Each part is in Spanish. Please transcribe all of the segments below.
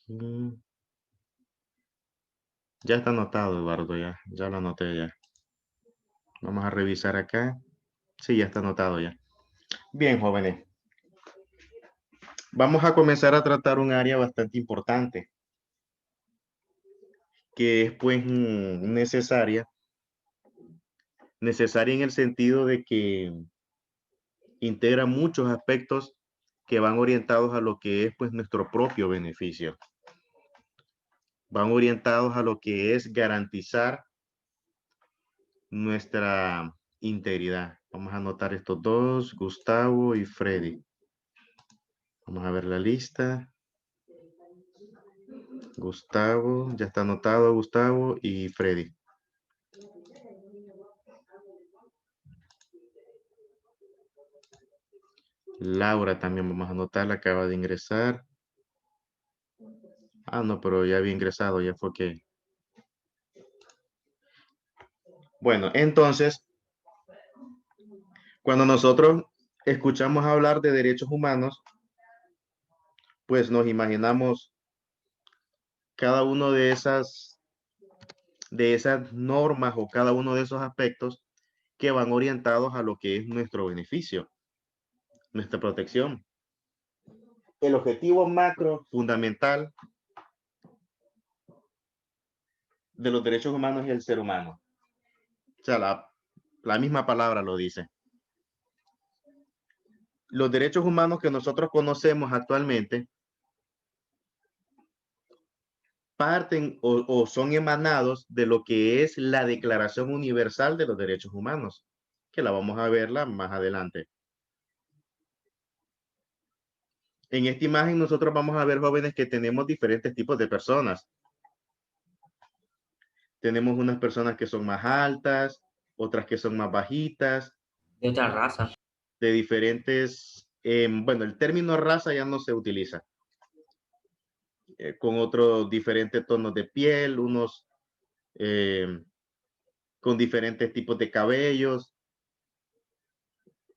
Mm, Ya está anotado, Eduardo, ya lo anoté ya. Vamos a revisar acá. Sí, ya está anotado ya. Bien, jóvenes, vamos a comenzar a tratar un área bastante importante, que es pues necesaria en el sentido de que integra muchos aspectos que van orientados a lo que es pues nuestro propio beneficio. Van orientados a lo que es garantizar nuestra integridad. Vamos a anotar estos dos, Gustavo y Freddy. Vamos a ver la lista. Gustavo, ya está anotado Gustavo y Freddy. Laura también vamos a anotarla, acaba de ingresar. Ah, no, pero ya había ingresado, ya fue que. Bueno, entonces, cuando nosotros escuchamos hablar de derechos humanos, pues nos imaginamos cada uno de esas normas o cada uno de esos aspectos que van orientados a lo que es nuestro beneficio, nuestra protección. El objetivo macro fundamental de los derechos humanos es el ser humano. O sea, la misma palabra lo dice. Los derechos humanos que nosotros conocemos actualmente parten o son emanados de lo que es la Declaración Universal de los Derechos Humanos, que la vamos a verla más adelante. En esta imagen nosotros vamos a ver, jóvenes, que tenemos diferentes tipos de personas. Tenemos unas personas que son más altas, otras que son más bajitas, de otra raza. de diferentes, bueno, el término raza ya no se utiliza, con otros diferentes tonos de piel, unos eh, con diferentes tipos de cabellos,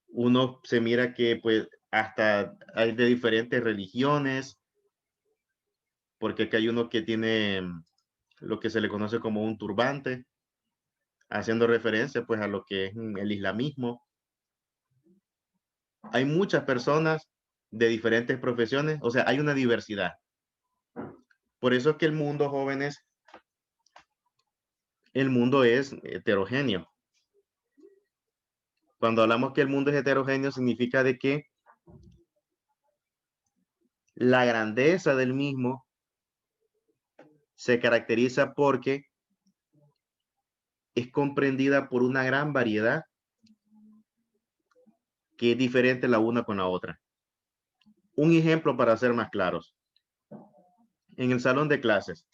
uno se mira que pues hasta hay de diferentes religiones, porque aquí hay uno que tiene lo que se le conoce como un turbante, haciendo referencia pues a lo que es el islamismo. Hay muchas personas de diferentes profesiones, o sea, hay una diversidad. Por eso es que el mundo, jóvenes, el mundo es heterogéneo. Cuando hablamos que el mundo es heterogéneo, significa de que la grandeza del mismo se caracteriza porque es comprendida por una gran variedad que es diferente la una con la otra. Un ejemplo para ser más claros. En el salón de clases.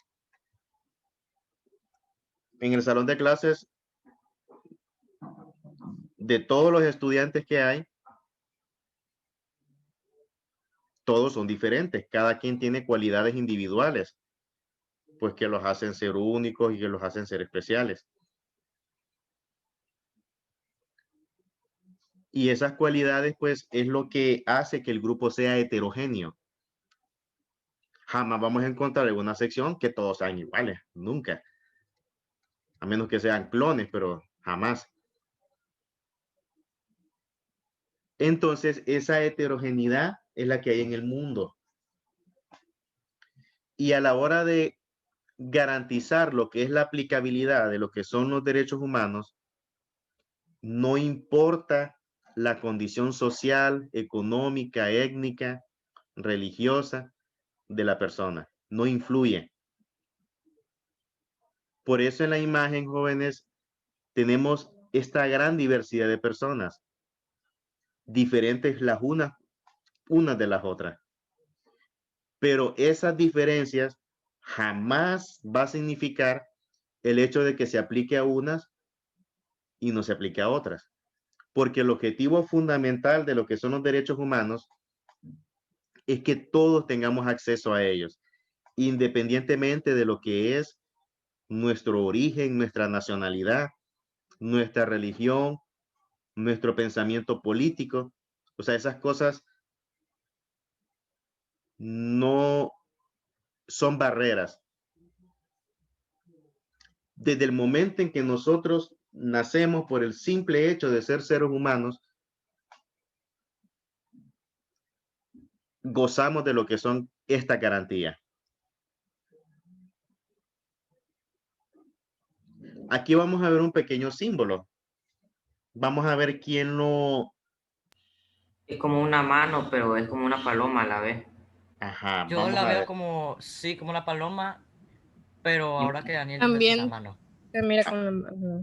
En el salón de clases, de todos los estudiantes que hay, todos son diferentes. Cada quien tiene cualidades individuales, pues que los hacen ser únicos y que los hacen ser especiales. Y esas cualidades, pues, es lo que hace que el grupo sea heterogéneo. Jamás vamos a encontrar en una sección que todos sean iguales, nunca. A menos que sean clones, pero jamás. Entonces, esa heterogeneidad es la que hay en el mundo. Y a la hora de garantizar lo que es la aplicabilidad de lo que son los derechos humanos, no importa la condición social, económica, étnica, religiosa de la persona, no influye. Por eso en la imagen, jóvenes, tenemos esta gran diversidad de personas, diferentes las unas de las otras. Pero esas diferencias jamás va a significar el hecho de que se aplique a unas y no se aplique a otras. Porque el objetivo fundamental de lo que son los derechos humanos es que todos tengamos acceso a ellos, independientemente de lo que es nuestro origen, nuestra nacionalidad, nuestra religión, nuestro pensamiento político. O sea, esas cosas no, son barreras. Desde el momento en que nosotros nacemos por el simple hecho de ser seres humanos, gozamos de lo que son esta garantía. Aquí vamos a ver un pequeño símbolo. Vamos a ver quién lo... Es como una mano, pero es como una paloma a la vez. Ajá, Yo vamos la a veo ver. como, sí, como una paloma, pero ahora que Daniel dice la También mano. se mira como... Ujú.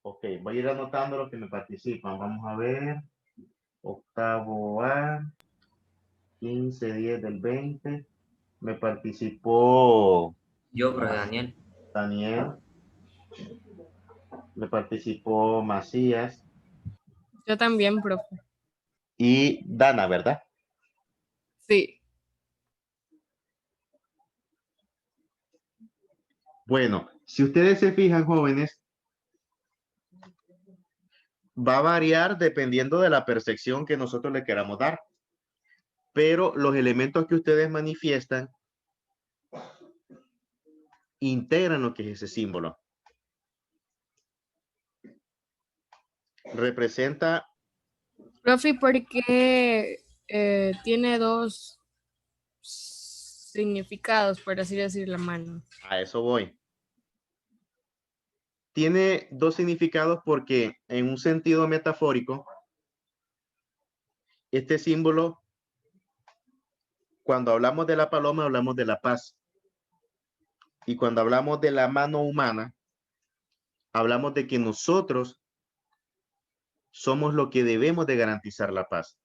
Ok, voy a ir anotando los que me participan. Vamos a ver. Octavo A, 15, 10 del 20. Me participó Yo, profe Daniel. Daniel. Me participó Macías Yo también, profe. y Dana, ¿verdad? Sí. Bueno, si ustedes se fijan, jóvenes, va a variar dependiendo de la percepción que nosotros le queramos dar. Pero los elementos que ustedes manifiestan integran lo que es ese símbolo. Representa... Profe, ¿por qué tiene dos significados, por así decir, la mano? A eso voy. Tiene dos significados porque en un sentido metafórico, este símbolo, cuando hablamos de la paloma, hablamos de la paz. Y cuando hablamos de la mano humana, hablamos de que nosotros somos lo que debemos de garantizar la paz.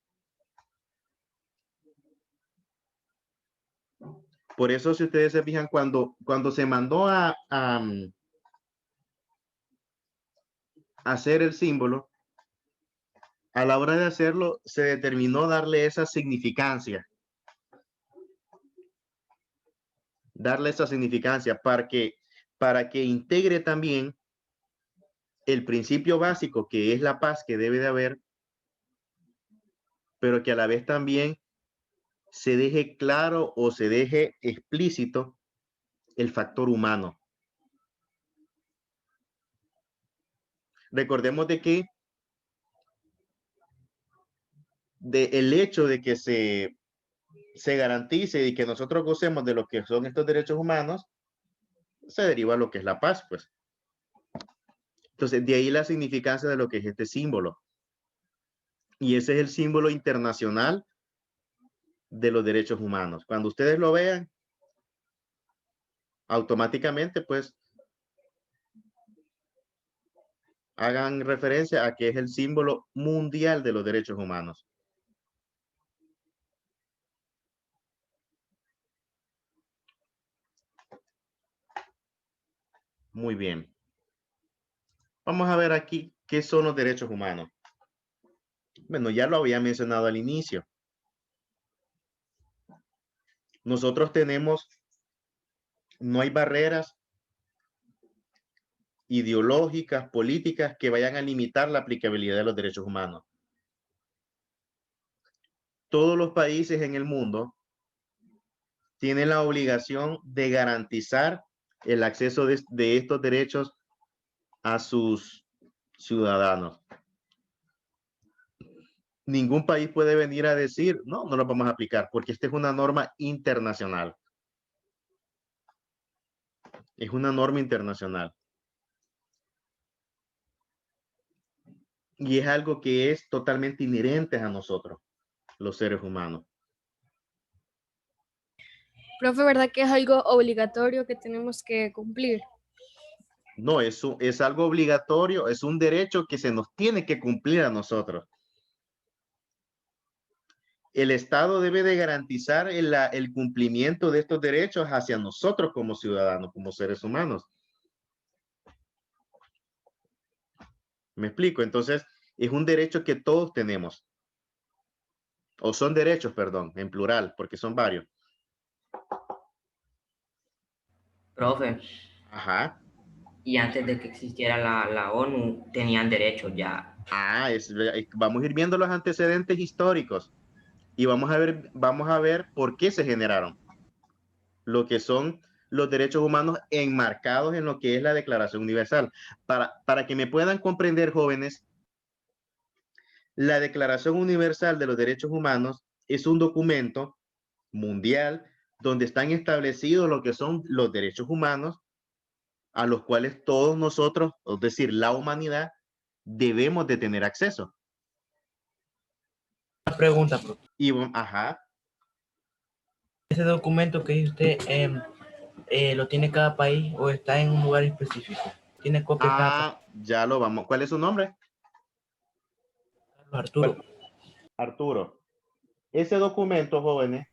Por eso, si ustedes se fijan, cuando se mandó a hacer el símbolo, a la hora de hacerlo, se determinó darle esa significancia. Darle esa significancia para que integre también el principio básico que es la paz que debe de haber, pero que a la vez también se deje claro o se deje explícito el factor humano. Recordemos de que el hecho de que se garantice y que nosotros gocemos de lo que son estos derechos humanos, se deriva a lo que es la paz, pues. Entonces, de ahí la significancia de lo que es este símbolo. Y ese es el símbolo internacional de los derechos humanos. Cuando ustedes lo vean, automáticamente, pues, hagan referencia a que es el símbolo mundial de los derechos humanos. Muy bien. Vamos a ver aquí qué son los derechos humanos. Bueno, ya lo había mencionado al inicio. Nosotros tenemos, no hay barreras ideológicas, políticas que vayan a limitar la aplicabilidad de los derechos humanos. Todos los países en el mundo tienen la obligación de garantizar el acceso de estos derechos a sus ciudadanos. Ningún país puede venir a decir, no, no lo vamos a aplicar, porque esta es una norma internacional. Es una norma internacional. Y es algo que es totalmente inherente a nosotros, los seres humanos. Profe, ¿verdad que es algo obligatorio que tenemos que cumplir? No, es algo obligatorio, es un derecho que se nos tiene que cumplir a nosotros. El Estado debe de garantizar el cumplimiento de estos derechos hacia nosotros como ciudadanos, como seres humanos. ¿Me explico? Entonces, es un derecho que todos tenemos. O son derechos, perdón, en plural, porque son varios. Profe, Ajá. y antes de que existiera la ONU, tenían derechos ya. Vamos a ir viendo los antecedentes históricos. y vamos a ver por qué se generaron lo que son los derechos humanos enmarcados en lo que es la Declaración Universal. Para que me puedan comprender, jóvenes, la Declaración Universal de los Derechos Humanos es un documento mundial donde están establecidos lo que son los derechos humanos a los cuales todos nosotros, es decir, la humanidad, debemos de tener acceso. Una pregunta, profe. Y, ajá, ¿Ese documento que dice usted lo tiene cada país o está en un lugar específico? ¿Tiene copia cada país? ya lo vamos. ¿Cuál es su nombre? Carlos Arturo. Arturo. Ese documento, jóvenes,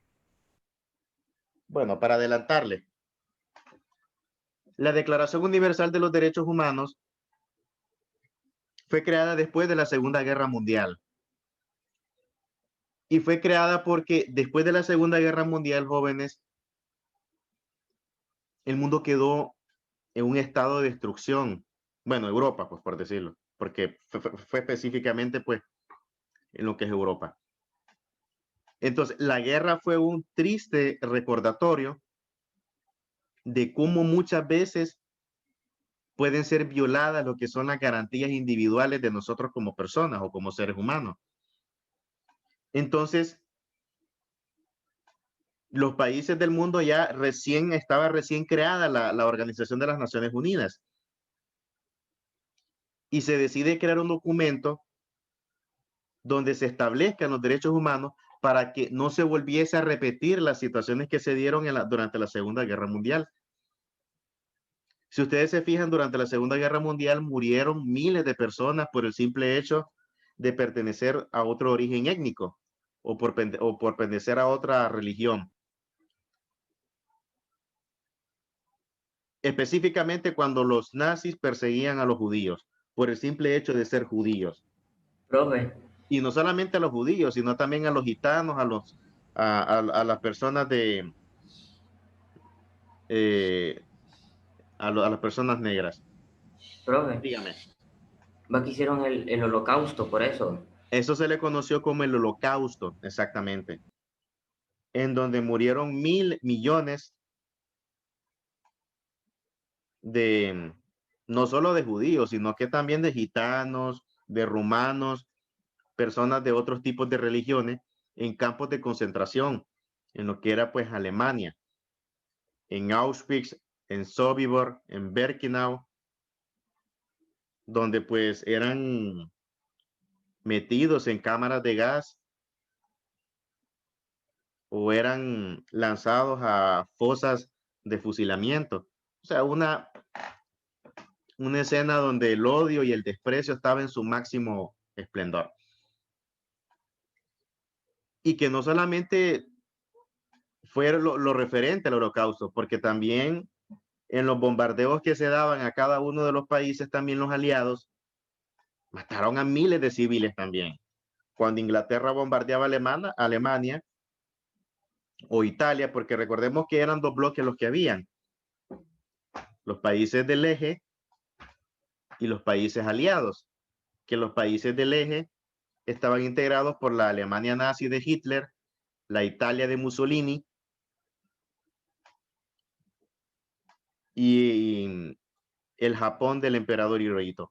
bueno, para adelantarle, la Declaración Universal de los Derechos Humanos fue creada después de la Segunda Guerra Mundial. Y fue creada porque después de la Segunda Guerra Mundial, jóvenes, el mundo quedó en un estado de destrucción. Bueno, Europa, pues por decirlo, porque fue específicamente pues en lo que es Europa. Entonces, la guerra fue un triste recordatorio de cómo muchas veces pueden ser violadas lo que son las garantías individuales de nosotros como personas o como seres humanos. Entonces, los países del mundo estaba recién creada la Organización de las Naciones Unidas. Y se decide crear un documento donde se establezcan los derechos humanos para que no se volviese a repetir las situaciones que se dieron durante la Segunda Guerra Mundial. Si ustedes se fijan, durante la Segunda Guerra Mundial murieron miles de personas por el simple hecho de pertenecer a otro origen étnico o por pertenecer a otra religión. Específicamente cuando los nazis perseguían a los judíos por el simple hecho de ser judíos. Profe, Y no solamente a los judíos, sino también a los gitanos, a las personas a las personas negras. profe, Dígame. va que hicieron el holocausto por eso. Eso se le conoció como el Holocausto, exactamente, en donde murieron millones de, no solo de judíos, sino que también de gitanos, de rumanos, personas de otros tipos de religiones en campos de concentración, en lo que era pues Alemania, en Auschwitz, en Sobibor, en Birkenau, donde pues eran metidos en cámaras de gas o eran lanzados a fosas de fusilamiento. O sea, una escena donde el odio y el desprecio estaba en su máximo esplendor. Y que no solamente fue lo referente al holocausto, porque también en los bombardeos que se daban a cada uno de los países, también los aliados mataron a miles de civiles también. Cuando Inglaterra bombardeaba Alemania o Italia, porque recordemos que eran dos bloques los que habían, los países del eje y los países aliados, que los países del eje estaban integrados por la Alemania nazi de Hitler, la Italia de Mussolini y el Japón del emperador Hirohito.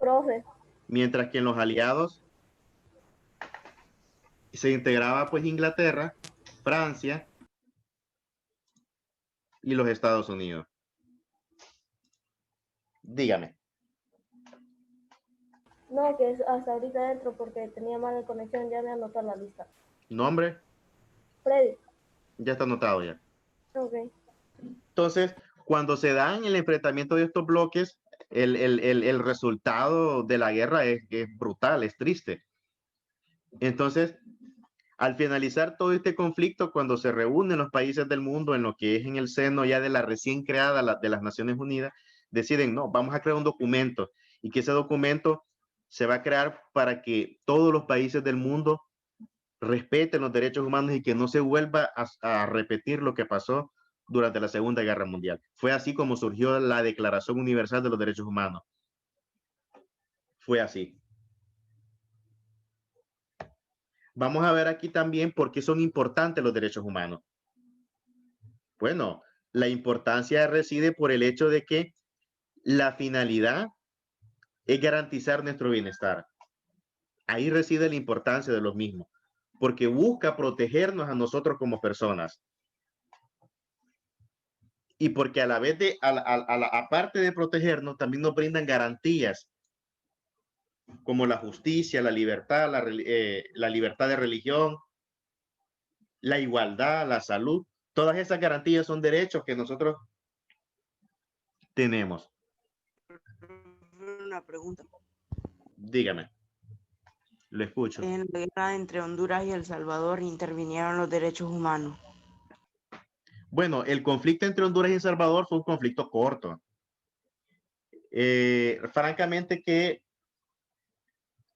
Profe, Mientras que en los aliados se integraba pues Inglaterra, Francia y los Estados Unidos. Dígame. no, que es hasta ahorita dentro porque tenía mala conexión, ya me anotó la lista. Nombre, Freddy, ya está anotado ya. ok. Entonces, cuando se dan el enfrentamiento de estos bloques, el resultado de la guerra es brutal, es triste. Entonces, al finalizar todo este conflicto, cuando se reúnen los países del mundo en lo que es en el seno ya de la recién creada de las Naciones Unidas, deciden, no, vamos a crear un documento y que ese documento se va a crear para que todos los países del mundo respeten los derechos humanos y que no se vuelva a repetir lo que pasó durante la Segunda Guerra Mundial. Fue así como surgió la Declaración Universal de los Derechos Humanos. Fue así. Vamos a ver aquí también por qué son importantes los derechos humanos. Bueno, la importancia reside por el hecho de que la finalidad es garantizar nuestro bienestar. Ahí reside la importancia de los mismos, porque busca protegernos a nosotros como personas. Y porque a la vez de, aparte de protegernos, también nos brindan garantías como la justicia, la libertad, la libertad de religión, la igualdad, la salud. Todas esas garantías son derechos que nosotros tenemos. Una pregunta. Dígame, lo escucho. En la guerra entre Honduras y El Salvador intervinieron los derechos humanos. Bueno, el conflicto entre Honduras y El Salvador fue un conflicto corto. Francamente que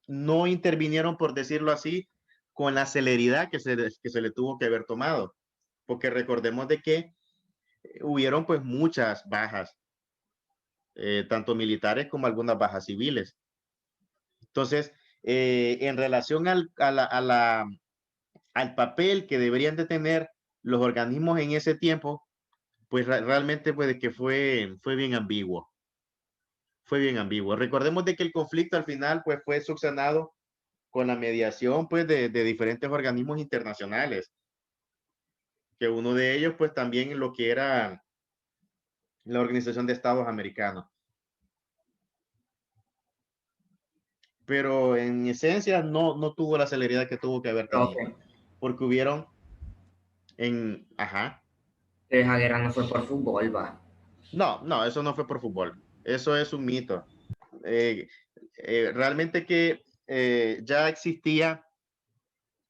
no intervinieron, por decirlo así, con la celeridad que se le tuvo que haber tomado. Porque recordemos de que hubieron pues muchas bajas, tanto militares como algunas bajas civiles. Entonces, en relación al papel que deberían de tener los organismos en ese tiempo, pues realmente pues, que fue bien ambiguo. Fue bien ambiguo. Recordemos de que el conflicto al final pues, fue subsanado con la mediación pues, de diferentes organismos internacionales, que uno de ellos pues también lo que era la Organización de Estados Americanos. Pero en esencia no tuvo la celeridad que tuvo que haber tenido, Profe, porque hubieron ajá. esa guerra no fue por fútbol, va. No, eso no fue por fútbol. Eso es un mito. Eh, realmente que ya existía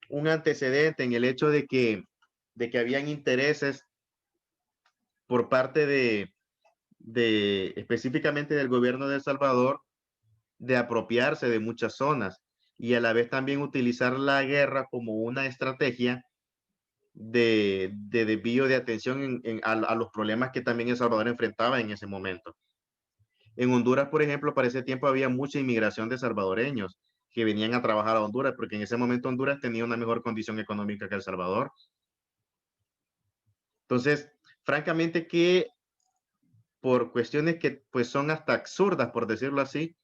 un antecedente en el hecho de que habían intereses por parte de específicamente del gobierno de El Salvador de apropiarse de muchas zonas y a la vez también utilizar la guerra como una estrategia de desvío de atención a los problemas que también El Salvador enfrentaba en ese momento. En Honduras, por ejemplo, para ese tiempo había mucha inmigración de salvadoreños que venían a trabajar a Honduras, porque en ese momento Honduras tenía una mejor condición económica que El Salvador. Entonces, francamente que por cuestiones que pues son hasta absurdas, por decirlo así,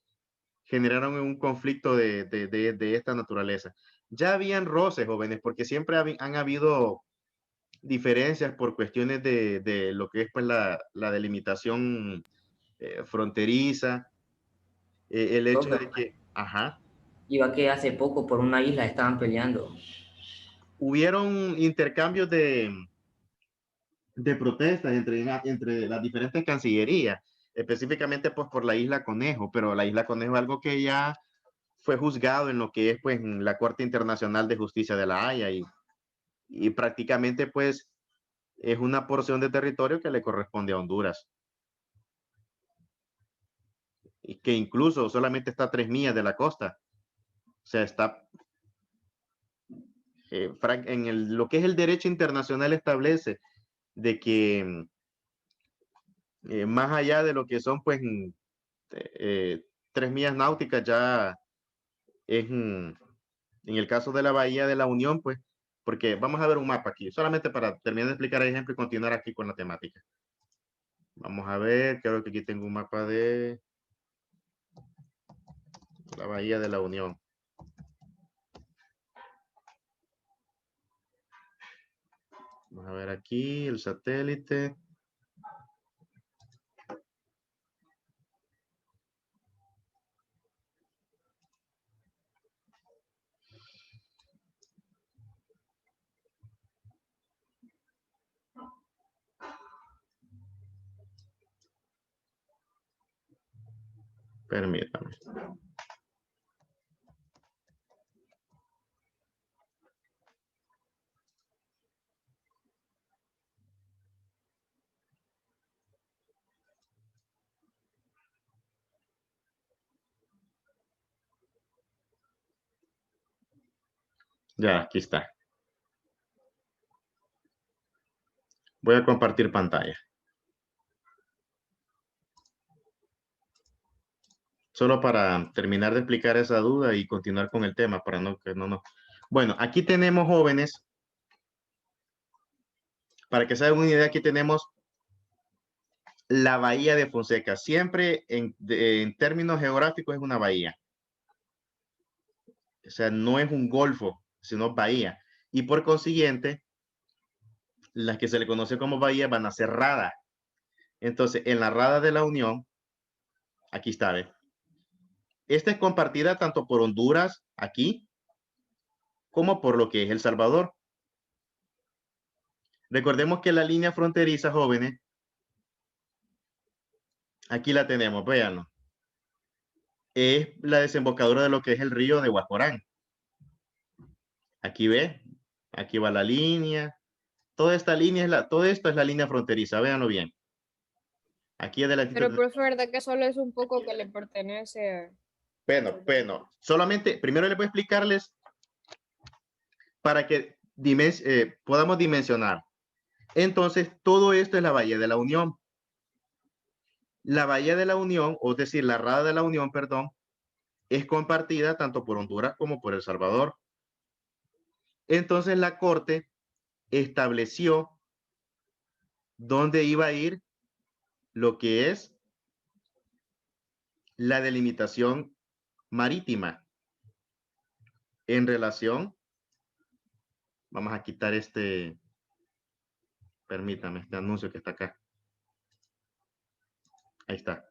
generaron un conflicto de esta naturaleza. Ya habían roces, jóvenes, porque siempre han habido diferencias por cuestiones de lo que es pues la delimitación fronteriza, el hecho Profe, de que, ajá, iba que hace poco por una isla estaban peleando. hubieron intercambios de protestas entre las diferentes cancillerías, específicamente pues por la isla Conejo, pero la isla Conejo es algo que ya fue juzgado en lo que es pues en la Corte Internacional de Justicia de la Haya y prácticamente pues es una porción de territorio que le corresponde a Honduras y que incluso solamente está a 3 millas de la costa. O sea, está lo que es el derecho internacional establece de que más allá de lo que son pues 3 millas náuticas ya es en el caso de la Bahía de la Unión, pues, porque vamos a ver un mapa aquí, solamente para terminar de explicar el ejemplo y continuar aquí con la temática. Vamos a ver, creo que aquí tengo un mapa de la Bahía de la Unión. Vamos a ver aquí el satélite. Permítame. Ya, aquí está. Voy a compartir pantalla. Solo para terminar de explicar esa duda y continuar con el tema, para no Bueno, aquí tenemos jóvenes. Para que se hagan una idea, aquí tenemos la bahía de Fonseca. Siempre en términos geográficos es una bahía. O sea, no es un golfo, sino bahía. Y por consiguiente, las que se le conoce como bahía van a ser rada. Entonces, en la rada de la Unión, aquí está, ¿ve? Esta es compartida tanto por Honduras, aquí, como por lo que es El Salvador. Recordemos que la línea fronteriza, jóvenes, aquí la tenemos, véanlo. Es la desembocadura de lo que es el río de Guaporán. Aquí ve, aquí va la línea. Toda esta línea todo esto es la línea fronteriza, véanlo bien. Aquí es de la... Pero, profe, ¿verdad que solo es un poco que le pertenece? Bueno, solamente, primero les voy a explicarles para que podamos dimensionar. Entonces, todo esto es la Bahía de la Unión. La Bahía de la Unión, o es decir, la Rada de la Unión, perdón, es compartida tanto por Honduras como por El Salvador. Entonces, la Corte estableció dónde iba a ir lo que es la delimitación marítima en relación, vamos a quitar permítame, este anuncio que está acá. Ahí está.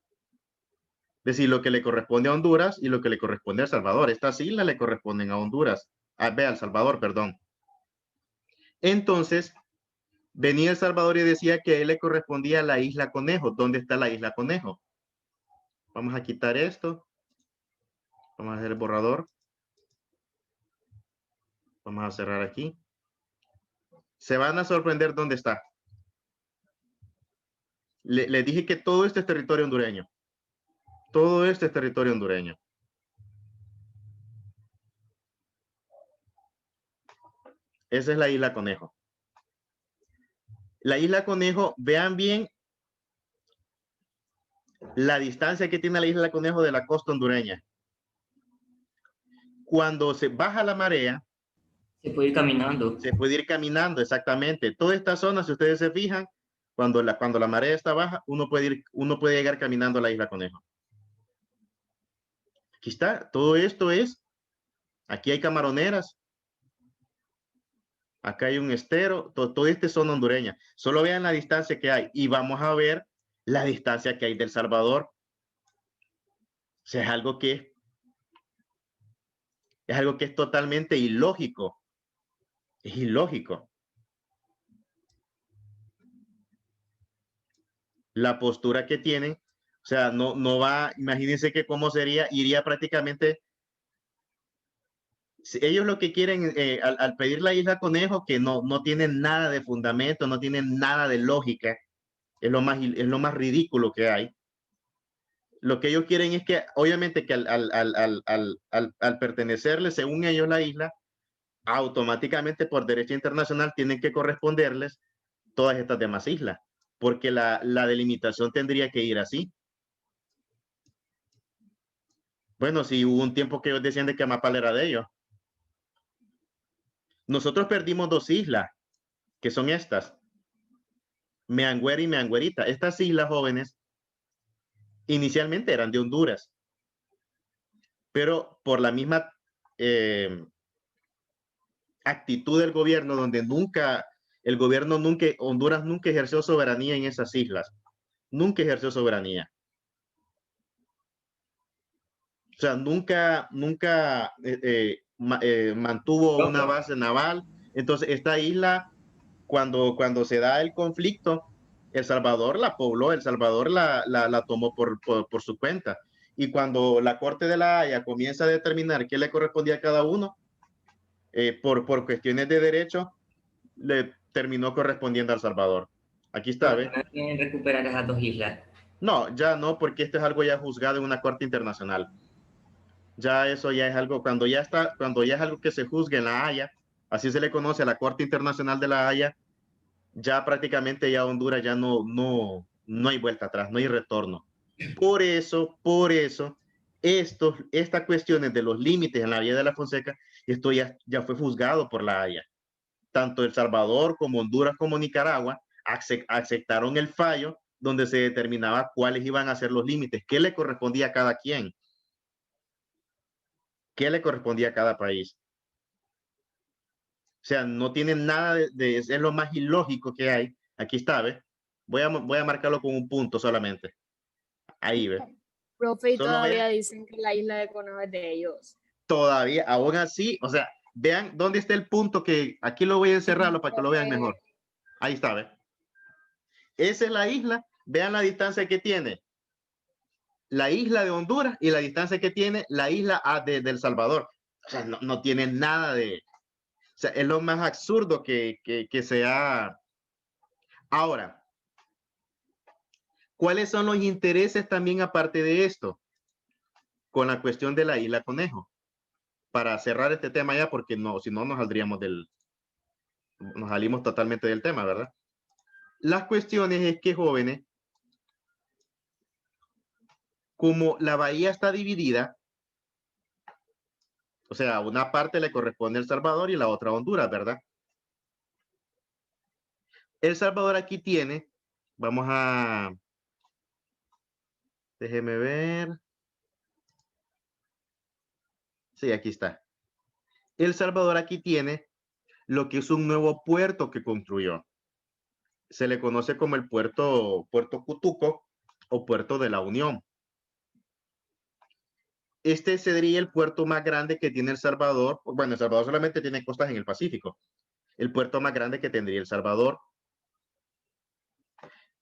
Es decir, lo que le corresponde a Honduras y lo que le corresponde a El Salvador. Estas islas le corresponden a Honduras, a El Salvador, perdón. Entonces, venía El Salvador y decía que a él le correspondía la isla Conejo. ¿Dónde está la isla Conejo? Vamos a quitar esto. Vamos a hacer el borrador. Vamos a cerrar aquí. Se van a sorprender dónde está. Les dije que todo esto es territorio hondureño. Todo esto es territorio hondureño. Esa es la isla Conejo. La isla Conejo, vean bien la distancia que tiene la isla Conejo de la costa hondureña. Cuando se baja la marea, Se puede ir caminando. se puede ir caminando, exactamente. Toda esta zona, si ustedes se fijan, cuando la marea está baja, uno puede llegar caminando a la isla Conejo. Aquí está, todo esto es, aquí hay camaroneras, acá hay un estero, todo este es zona hondureña. Solo vean la distancia que hay y vamos a ver la distancia que hay del Salvador. O sea, es algo que es totalmente ilógico. Es ilógico. La postura que tienen, o sea, no va, imagínense que cómo sería, iría prácticamente, ellos lo que quieren al pedir la isla Conejo, que no tienen nada de fundamento, no tienen nada de lógica, es lo más ridículo que hay. Lo que ellos quieren es que, obviamente, que al pertenecerles, según ellos, la isla, automáticamente por derecho internacional tienen que corresponderles todas estas demás islas, porque la delimitación tendría que ir así. Bueno, si hubo un tiempo que ellos decían de que Amapala era de ellos. Nosotros perdimos dos islas, que son estas, Meangüera y Meangüerita. Estas islas, jóvenes, inicialmente eran de Honduras, pero por la misma actitud del gobierno, donde Honduras nunca ejerció soberanía en esas islas, nunca ejerció soberanía. O sea, nunca mantuvo una base naval. Entonces, esta isla, cuando se da el conflicto, El Salvador la pobló, El Salvador la tomó por su cuenta. Y cuando la Corte de la Haya comienza a determinar qué le correspondía a cada uno, por cuestiones de derecho, le terminó correspondiendo a El Salvador. Aquí está, ¿ves? No quieren recuperar esas dos islas. No, ya no, porque esto es algo ya juzgado en una corte internacional. Ya eso ya es algo, cuando ya es algo que se juzgue en la Haya, así se le conoce a la Corte Internacional de la Haya, ya prácticamente ya Honduras ya no hay vuelta atrás, no hay retorno. Por eso Estas cuestiones de los límites en la vía de la Fonseca, esto ya fue juzgado por la Haya. Tanto El Salvador como Honduras como Nicaragua aceptaron el fallo donde se determinaba cuáles iban a ser los límites, qué le correspondía a cada quien, qué le correspondía a cada país. O sea, no tienen nada es lo más ilógico que hay. Aquí está, ¿ves? Voy a marcarlo con un punto solamente. Ahí, ¿ves? Profe, y Solo todavía vean, dicen que la isla de Conejo es de ellos. todavía, aún así, o sea, vean dónde está el punto que aquí lo voy a encerrarlo para que lo vean Profe, mejor. Ahí está, ¿ves? Esa es la isla. Vean la distancia que tiene la isla de Honduras y la distancia que tiene la isla de El Salvador. O sea, no tiene nada de... O sea, es lo más absurdo que se ha... Ahora, ¿cuáles son los intereses también aparte de esto? Con la cuestión de la isla Conejo. Para cerrar este tema ya, porque no, si no nos saldríamos nos salimos totalmente del tema, ¿verdad? Las cuestiones es que, jóvenes, como la bahía está dividida, o sea, una parte le corresponde a El Salvador y la otra a Honduras, ¿verdad? El Salvador aquí tiene, vamos a, déjeme ver. Sí, aquí está. El Salvador aquí tiene lo que es un nuevo puerto que construyó. Se le conoce como el puerto Cutuco o puerto de la Unión. Este sería el puerto más grande que tiene El Salvador. Bueno, El Salvador solamente tiene costas en el Pacífico. El puerto más grande que tendría El Salvador.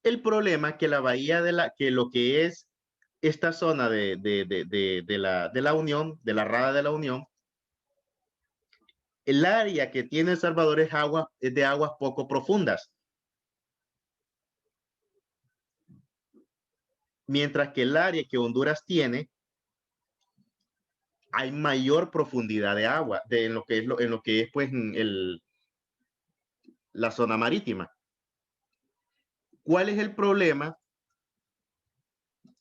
El problema es que la bahía que lo que es esta zona de la Unión, de la Rada de la Unión, el área que tiene El Salvador es de aguas poco profundas. Mientras que el área que Honduras tiene, hay mayor profundidad de agua en lo que es pues la zona marítima. ¿Cuál es el problema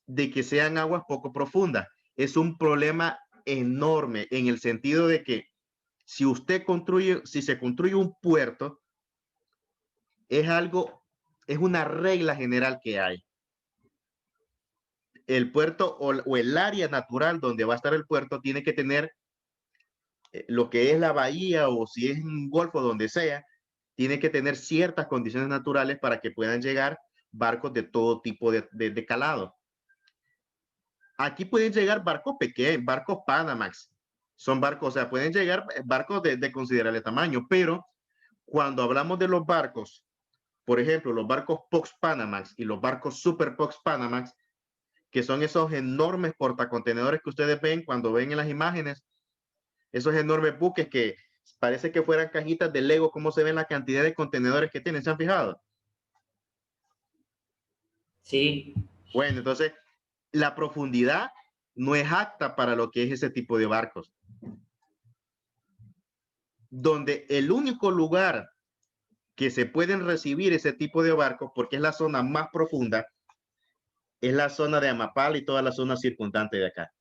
de que sean aguas poco profundas? Es un problema enorme en el sentido de que si se construye un puerto, es una regla general que hay. El puerto o el área natural donde va a estar el puerto tiene que tener lo que es la bahía o si es un golfo donde sea, tiene que tener ciertas condiciones naturales para que puedan llegar barcos de todo tipo de calado. Aquí pueden llegar barcos pequeños, barcos Panamax. Son barcos, o sea, pueden llegar barcos de considerable tamaño, pero cuando hablamos de los barcos, por ejemplo, los barcos Pox Panamax y los barcos Super Pox Panamax, que son esos enormes portacontenedores que ustedes ven cuando ven en las imágenes, esos enormes buques que parece que fueran cajitas de Lego, cómo se ven la cantidad de contenedores que tienen, ¿se han fijado? Sí, Bueno, entonces, la profundidad no es apta para lo que es ese tipo de barcos. Donde el único lugar que se pueden recibir ese tipo de barcos, porque es la zona más profunda, es la zona de Amapala y toda la zona circundante de acá.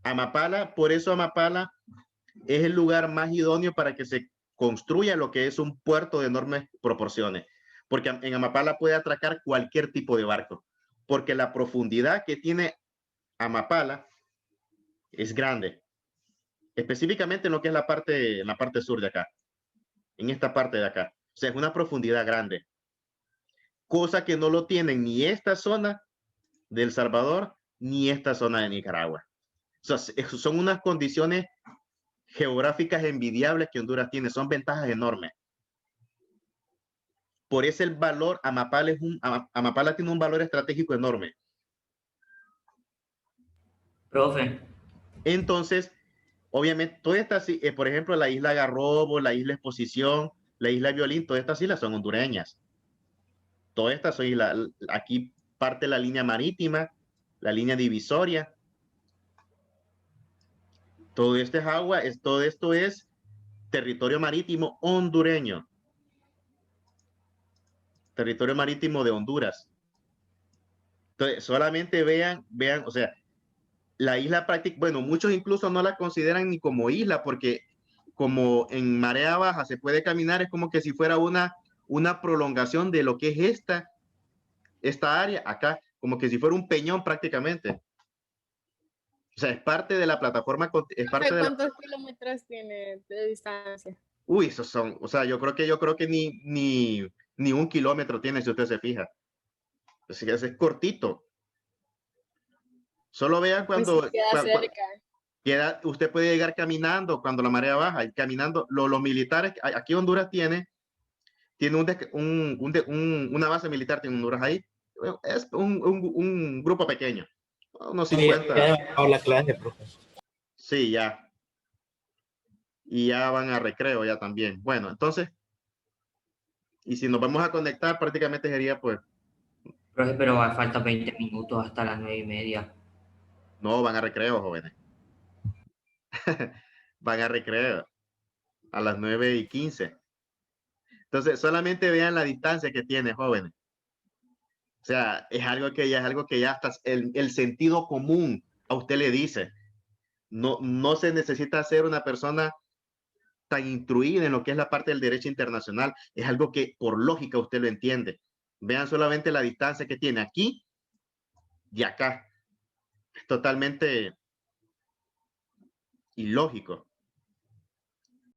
Amapala, por eso Amapala es el lugar más idóneo para que se construya lo que es un puerto de enormes proporciones, porque en Amapala puede atracar cualquier tipo de barco, porque la profundidad que tiene Amapala es grande, específicamente en lo que es en la parte sur de acá, en esta parte de acá. O sea, es una profundidad grande, cosa que no lo tienen ni esta zona de El Salvador ni esta zona de Nicaragua. O sea, son unas condiciones geográficas envidiables que Honduras tiene, son ventajas enormes. Por eso el valor, Amapala tiene un valor estratégico enorme. profe. Entonces, obviamente, todas estas, por ejemplo, la isla Garrobo, la isla Exposición, la isla Violín, todas estas islas son hondureñas. Todas estas son islas, aquí parte la línea marítima, la línea divisoria. Todo esto es agua, todo esto es territorio marítimo hondureño. Territorio marítimo de Honduras. Entonces, solamente vean, o sea, La isla práctica, bueno, muchos incluso no la consideran ni como isla porque como en marea baja se puede caminar, es como que si fuera una prolongación de lo que es esta área acá, como que si fuera un peñón prácticamente. O sea, es parte de la plataforma, es parte de la... ¿Cuántos kilómetros tiene de distancia? Uy, esos son, o sea, yo creo que ni 1 kilómetro tiene si usted se fija. Así que es cortito. Solo vean Pues cuando, sí, queda cerca. usted puede llegar caminando cuando la marea baja, y caminando, los militares, aquí Honduras tiene una base militar, tiene Honduras ahí, es un grupo pequeño, unos Ya 50, he acabado la clase, profe. sí, ya, y ya van a recreo ya también. Bueno, entonces, y si nos vamos a conectar, prácticamente sería pues, Profe, pero falta 20 minutos hasta las 9:30. no, van a recreo, jóvenes, van a recreo a las 9:15. Entonces, solamente vean la distancia que tiene, jóvenes. O sea, es algo que ya hasta el sentido común a usted le dice. No se necesita ser una persona tan instruida en lo que es la parte del derecho internacional. Es algo que por lógica usted lo entiende. Vean solamente la distancia que tiene aquí y acá. Es totalmente ilógico.